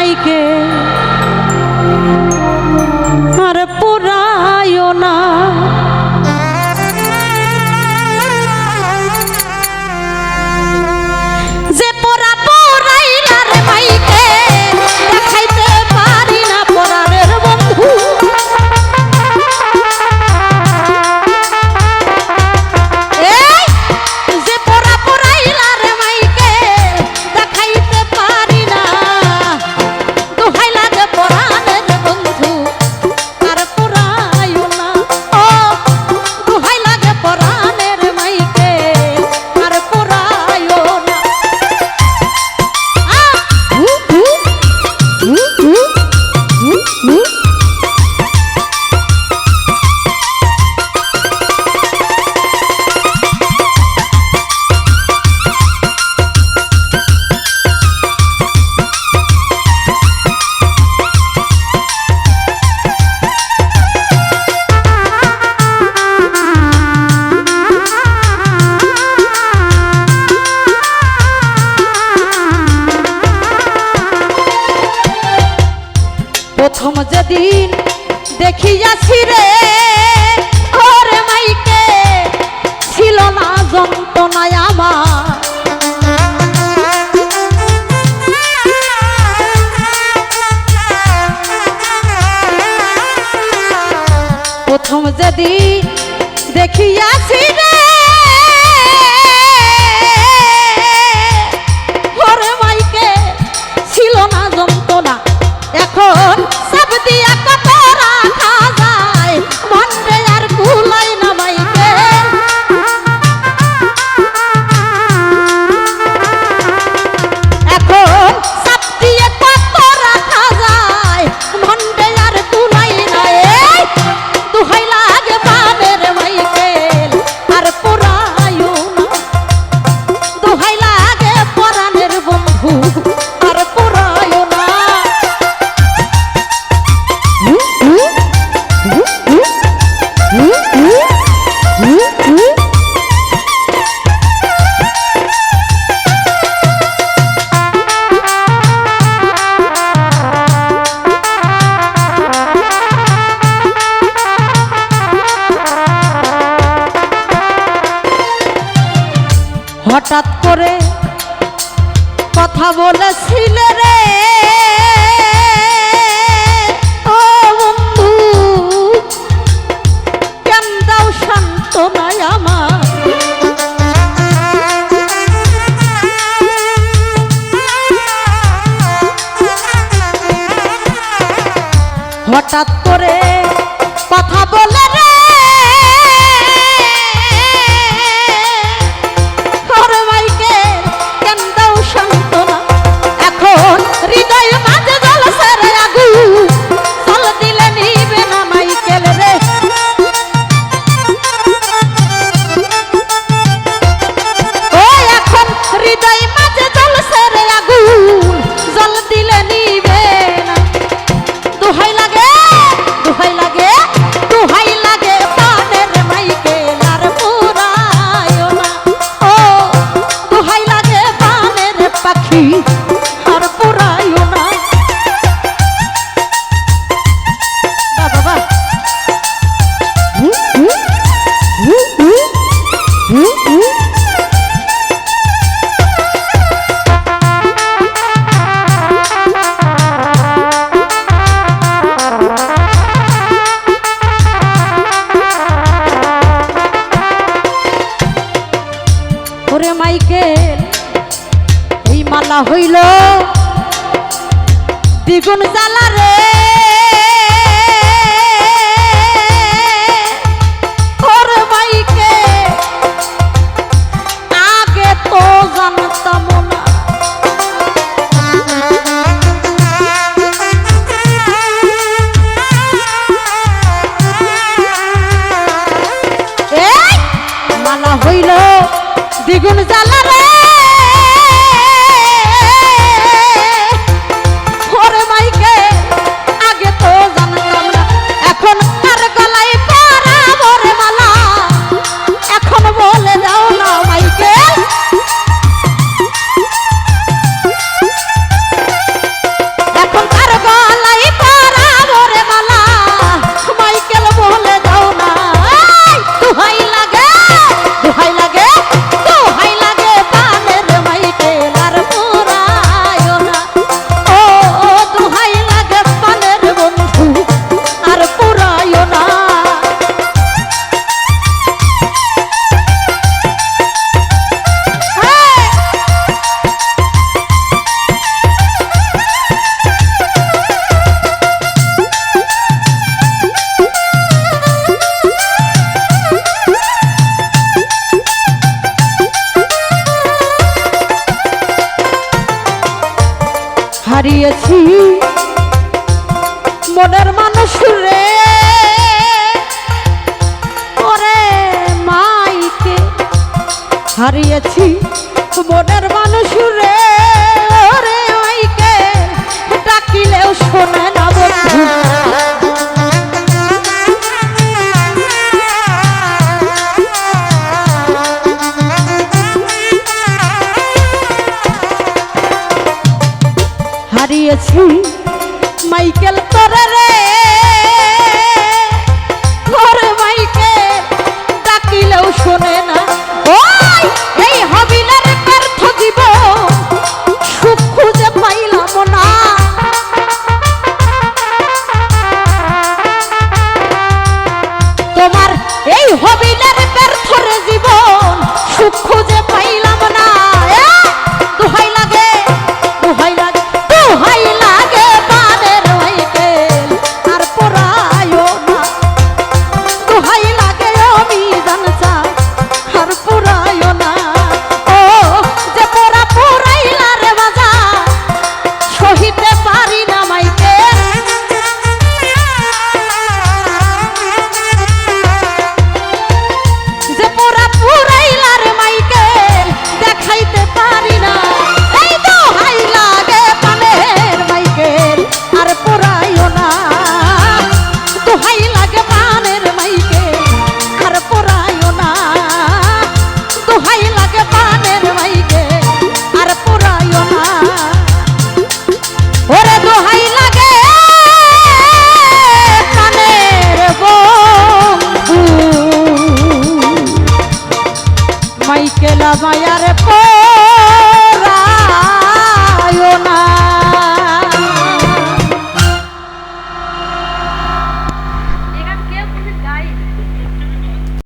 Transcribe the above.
মাইকে আর পুরায়ও না। যে পোড়া পোড়াইলা রে মাইকে দেখাইতে পারি না পরাণের বন্ধু। যে পোড়া পোড়াইলা রে মাইকে দেখাইতে পারি না, দোহাই লাগে পরাণের বন্ধু আর পুরায়ও না। ও দোহাই লাগে পরাণের মাইকে আর পুরায়ও না। প্রথম যেদিন দেখিয়াছি রে ওরে মাইকে ছিল না যন্ত্রণায় আমার। প্রথম যেদিন দেখিয়াছি রে ওরে মাইকে ছিল না যন্ত্রণা। এখন সব দিয়া কত রাখা যায় মনরে আর ভুলাই না মাইকে। এখন সব দিয়ে কত রাখা যায় মনরে আর ভুলাই না। দোহাই লাগে বানের মাইকে আর পুরায়ও না। দোহাই লাগে পরাণের বন্ধু আর পুরায়ও না। হঠাৎ করে কথা বলেছিলে রে ও বন্ধু, কেন দাও সান্ত্বনায় আমার। হঠাৎ করে কথা বলে রে ওরে মাইকে কেন দাও সান্ত্বনা। এখন হৃদয় মাঝে জ্বলছে রে আগুন, জল দিলে নিবে না মাইকেল রে। ও এখন হৃদয় মাঝে জ্বলছে রে আগুন, জল দিলে নিবে না। দোহাই লাগে দোহাই লাগে দোহাই লাগে পানের মাইকে আর পুরায়ও না। ও দোহাই লাগে পানের পাখি আর পুরায়ও না। বাবা ওরে মাইকেল এই মালা হইল দ্বিগুণ জ্বালা রে। ওরে মাইকে আগে তো জানতাম না। এই মালা হইল দ্বিগুণ জ্বালা রে। ওরে মাইকে হারিয়েছি মনের মানুষ রে ওরে মাইকে হারিয়েছি মনের মানুষ রে ওরে মাইকে ডাকিলেও শোনে না বন্ধু হারিয়েছি মাইকেল তোরে রে ঘরে মাইকে ডাকিলেও শোনে না